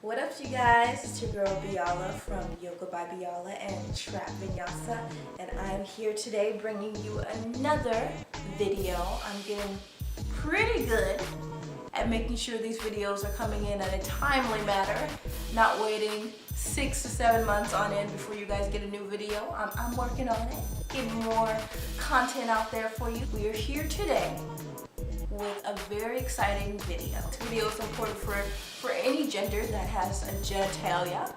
What up, you guys? It's your girl Biala from Yoga by Biala and Trap Vinyasa, and I'm here today bringing you another video. I'm getting pretty good at making sure these videos are coming in at a timely manner, not waiting 6 to 7 months on end before you guys get a new video. I'm working on it, getting more content out there for you. We are here today with a very exciting video. This video is important for any gender that has a genitalia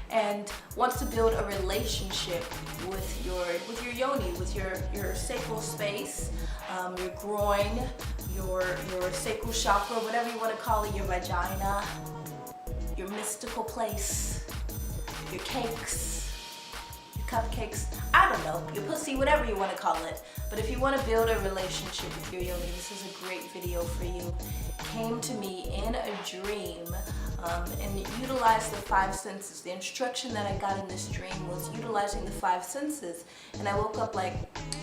and wants to build a relationship with your yoni, with your sacral space, your groin, your sacral chakra, whatever you want to call it, your vagina, your mystical place, your cakes, your cupcakes, I don't know, your pussy, whatever you want to call it. But if you want to build a relationship with your yoni, this is a great video for you. It came to me in a dream, and it utilized the 5 senses. The instruction that I got in this dream was utilizing the 5 senses, and I woke up like,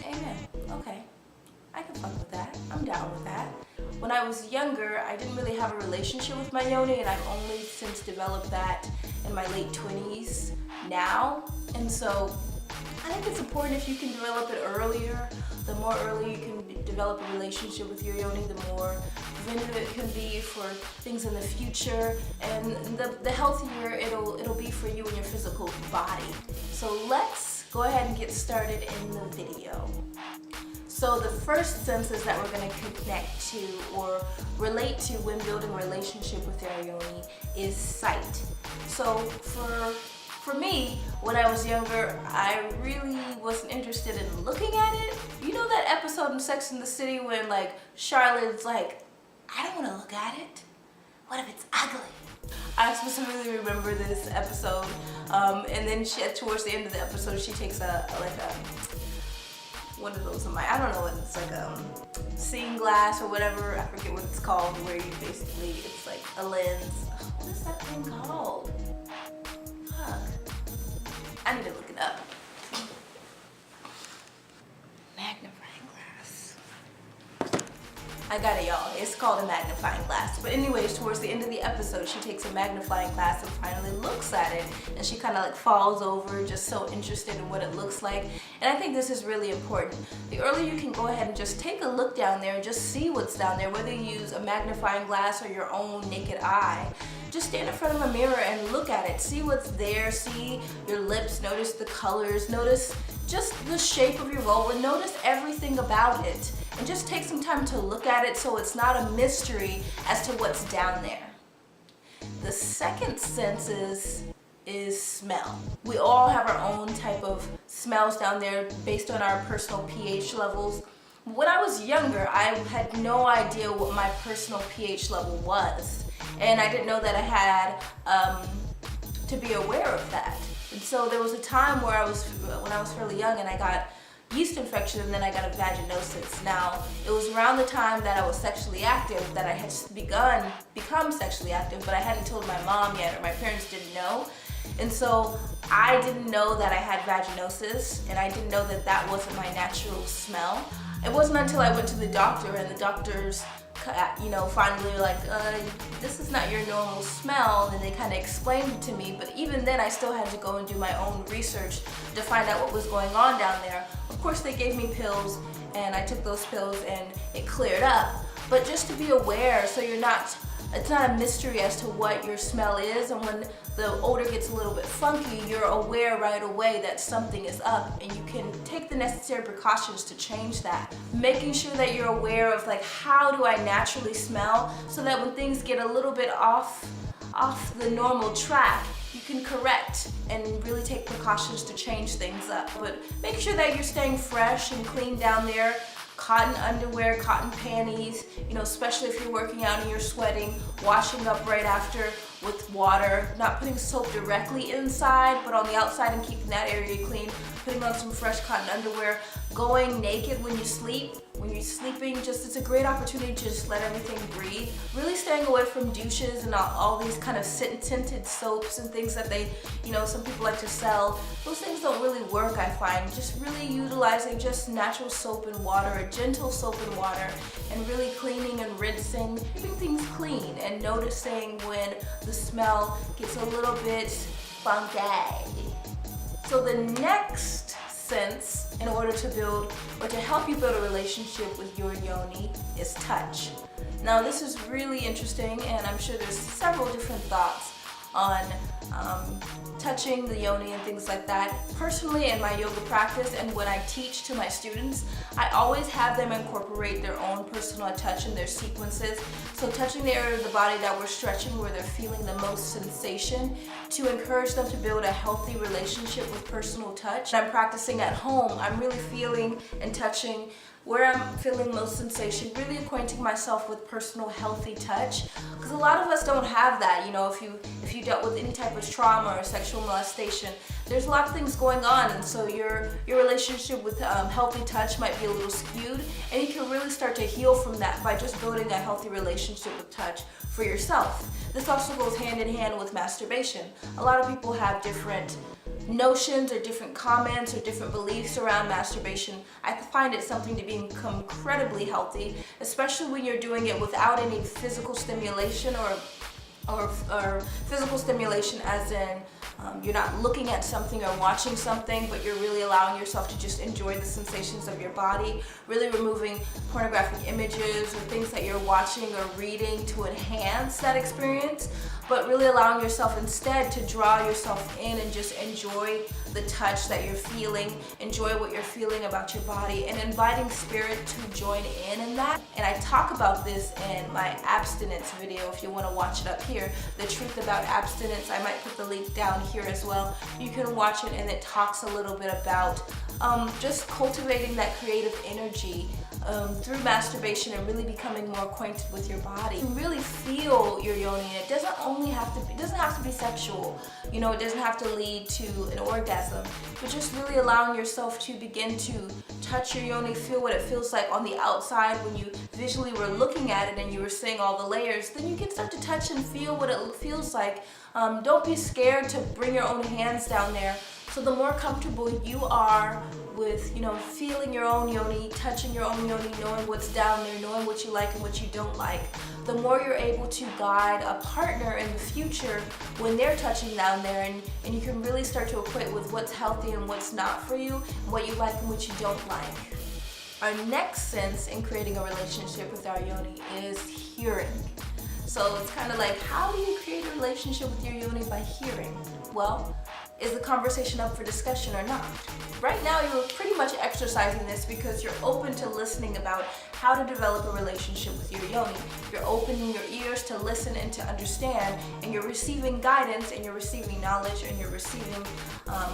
hey man, okay, I can fuck with that. I'm down with that. When I was younger, I didn't really have a relationship with my yoni, and I've only since developed that in my late 20s now. And so I think it's important if you can develop it earlier. The more early you can develop a relationship with your yoni, the more preventative it can be for things in the future, and the healthier it'll be for you and your physical body. So let's go ahead and get started in the video. So the first senses that we're going to connect to or relate to when building a relationship with our yoni is sight. So for me, when I was younger, I really wasn't interested in looking at it. You know that episode in Sex and the City when like Charlotte's like, I don't want to look at it. What if it's ugly? I specifically remember this episode, and then towards the end of the episode, she takes one of those, I don't know what it's like, seeing glass or whatever, I forget what it's called, where you basically, it's like a lens. What is that thing called? Fuck. I need to look it up. Magnifying glass. I got it, y'all. It's called a magnifying glass. But anyways, towards the end of the episode, she takes a magnifying glass and finally looks at it, and she kind of like falls over, just so interested in what it looks like. And I think this is really important. The earlier you can go ahead and just take a look down there and just see what's down there, whether you use a magnifying glass or your own naked eye. Just stand in front of a mirror and look at it. See what's there. See your lips. Notice the colors. Notice just the shape of your vulva. Notice everything about it. And just take some time to look at it so it's not a mystery as to what's down there. The second sense is smell. We all have our own type of smells down there based on our personal pH levels. When I was younger, I had no idea what my personal pH level was. And I didn't know that I had to be aware of that. And so there was a time where when I was fairly young, and I got yeast infection, and then I got a vaginosis. Now, it was around the time that I was sexually active that I had become sexually active, but I hadn't told my mom yet, or my parents didn't know. And so I didn't know that I had vaginosis, and I didn't know that that wasn't my natural smell. It wasn't until I went to the doctor, and the doctors finally like, this is not your normal smell, and they kind of explained it to me. But even then, I still had to go and do my own research to find out what was going on down there. Of course, they gave me pills, and I took those pills, and it cleared up. But just to be aware, so it's not a mystery as to what your smell is, and when the odor gets a little bit funky, you're aware right away that something is up, and you can take the necessary precautions to change that. Making sure that you're aware of like, how do I naturally smell, so that when things get a little bit off the normal track, you can correct and really take precautions to change things up. But make sure that you're staying fresh and clean down there. Cotton underwear, cotton panties, especially if you're working out and you're sweating, washing up right after with water, not putting soap directly inside, but on the outside and keeping that area clean, putting on some fresh cotton underwear. going naked when you sleep, when you're sleeping, just it's a great opportunity to just let everything breathe. Really staying away from douches and all these kind of scented soaps and things that they, some people like to sell. Those things don't really work, I find. Just really utilizing just natural soap and water, a gentle soap and water, and really cleaning and rinsing, keeping things clean and noticing when the smell gets a little bit funky. So the next sense in order to build or to help you build a relationship with your yoni is touch. Now this is really interesting, and I'm sure there's several different thoughts on touching the yoni and things like that. Personally, in my yoga practice and when I teach to my students, I always have them incorporate their own personal touch in their sequences. So touching the area of the body that we're stretching, where they're feeling the most sensation, to encourage them to build a healthy relationship with personal touch. When I'm practicing at home, I'm really feeling and touching where I'm feeling most sensation, really acquainting myself with personal healthy touch, because a lot of us don't have that. If you dealt with any type of trauma or sexual molestation, there's a lot of things going on, and so your relationship with healthy touch might be a little skewed, and you can really start to heal from that by just building a healthy relationship with touch for yourself. This also goes hand in hand with masturbation. A lot of people have different notions or different comments or different beliefs around masturbation. I find it something to be incredibly healthy, especially when you're doing it without any physical stimulation or physical stimulation as in you're not looking at something or watching something, but you're really allowing yourself to just enjoy the sensations of your body, really removing pornographic images or things that you're watching or reading to enhance that experience, but really allowing yourself instead to draw yourself in and just enjoy the touch that you're feeling, enjoy what you're feeling about your body, and inviting spirit to join in that. And I talk about this in my abstinence video if you want to watch it up here, the truth about abstinence. I might put the link down here as well. You can watch it, and it talks a little bit about just cultivating that creative energy through masturbation and really becoming more acquainted with your body. You really feel your yoni, and it doesn't have to be sexual. It doesn't have to lead to an orgasm, but just really allowing yourself to begin to touch your yoni, feel what it feels like on the outside when you visually were looking at it and you were seeing all the layers. Then you can start to touch and feel what it feels like. Don't be scared to bring your own hands down there. So the more comfortable you are with, feeling your own yoni, touching your own yoni, knowing what's down there, knowing what you like and what you don't like, the more you're able to guide a partner in the future when they're touching down there, and you can really start to equate with what's healthy and what's not for you, and what you like and what you don't like. Our next sense in creating a relationship with our yoni is hearing. So it's kind of like, how do you create a relationship with your yoni? By hearing. Well, is the conversation up for discussion or not? Right now, you're pretty much exercising this because you're open to listening about how to develop a relationship with your yoni. You're opening your ears to listen and to understand, and you're receiving guidance, and you're receiving knowledge, and you're receiving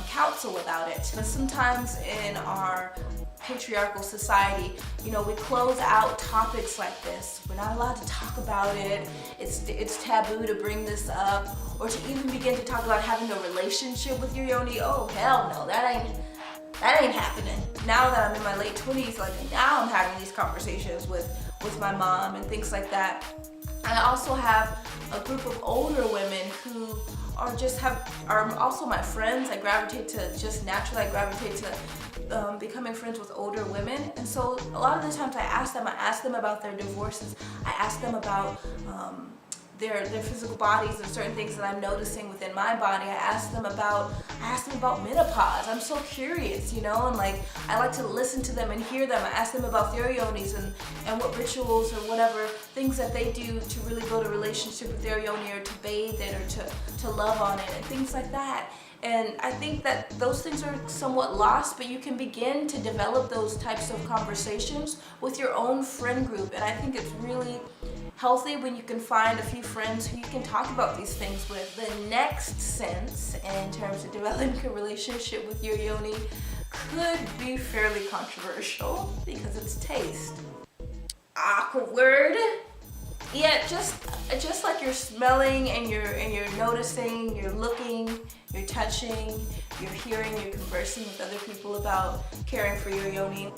counsel about it. But sometimes in our patriarchal society, we close out topics like this. We're not allowed to talk about it. It's taboo to bring this up, or to even begin to talk about having a relationship with your yoni. Oh hell no, that ain't happening. Now that I'm in my late 20s, now I'm having these conversations with my mom and things like that. I also have a group of older women who are also my friends. I gravitate to becoming friends with older women, and so a lot of the times I ask them about their divorces. I ask them about their physical bodies and certain things that I'm noticing within my body. I ask them about menopause. I'm so curious, and I like to listen to them and hear them. I ask them about their yonis and what rituals or whatever things that they do to really build a relationship with their yoni, or to bathe it, or to love on it, and things like that. And I think that those things are somewhat lost, but you can begin to develop those types of conversations with your own friend group. And I think it's really healthy when you can find a few friends who you can talk about these things with. The next sense in terms of developing a relationship with your yoni could be fairly controversial because it's taste. Awkward. Yeah, just like you're smelling and you're noticing, you're looking, you're touching, you're hearing, you're conversing with other people about caring for your yoni.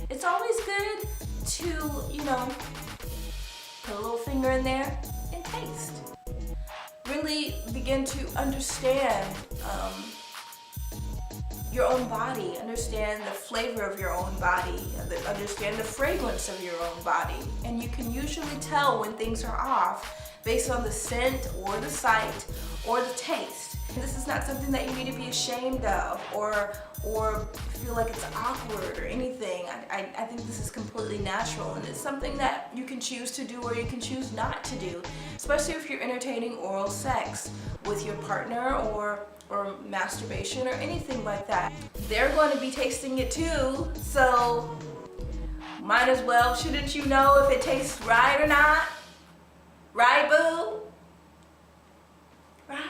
It's always good to, you know, put a little finger in there and taste. Really begin to understand your own body, understand the flavor of your own body, understand the fragrance of your own body. And you can usually tell when things are off based on the scent or the sight or the taste. And this is not something that you need to be ashamed of or feel like it's awkward or anything. I think this is completely natural, and it's something that you can choose to do or you can choose not to do, especially if you're entertaining oral sex with your partner or masturbation or anything like that. They're going to be tasting it too, so might as well, shouldn't you know if it tastes right or not? Right, boo? Right?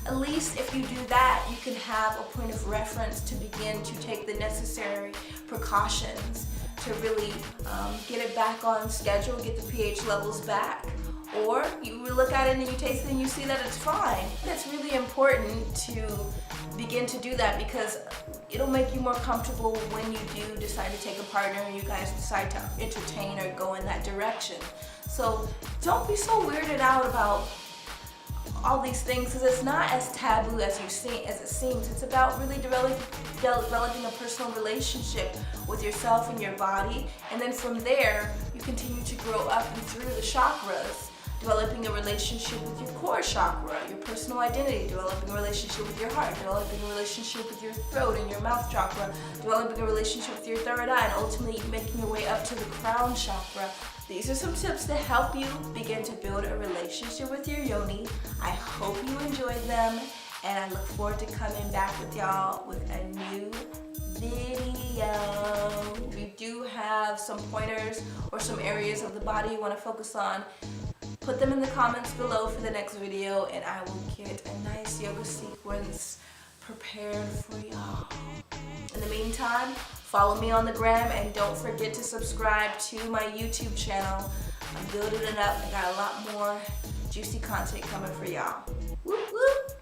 At least if you do that, you can have a point of reference to begin to take the necessary precautions to really get it back on schedule, get the pH levels back. Or you look at it and you taste it and you see that it's fine. It's really important to begin to do that because it'll make you more comfortable when you do decide to take a partner and you guys decide to entertain or go in that direction. So don't be so weirded out about all these things, because it's not as taboo as it seems. It's about really developing a personal relationship with yourself and your body, and then from there you continue to grow up and through the chakras, developing a relationship with your core chakra, your personal identity, developing a relationship with your heart, developing a relationship with your throat and your mouth chakra, developing a relationship with your third eye, and ultimately making your way up to the crown chakra. These are some tips to help you begin to build a relationship with your yoni. I hope you enjoyed them, and I look forward to coming back with y'all with a new video. If you do have some pointers or some areas of the body you want to focus on, put them in the comments below for the next video, and I will get a nice yoga sequence prepared for y'all. In the meantime, follow me on the gram and don't forget to subscribe to my YouTube channel. I'm building it up. I got a lot more juicy content coming for y'all. Whoop whoop.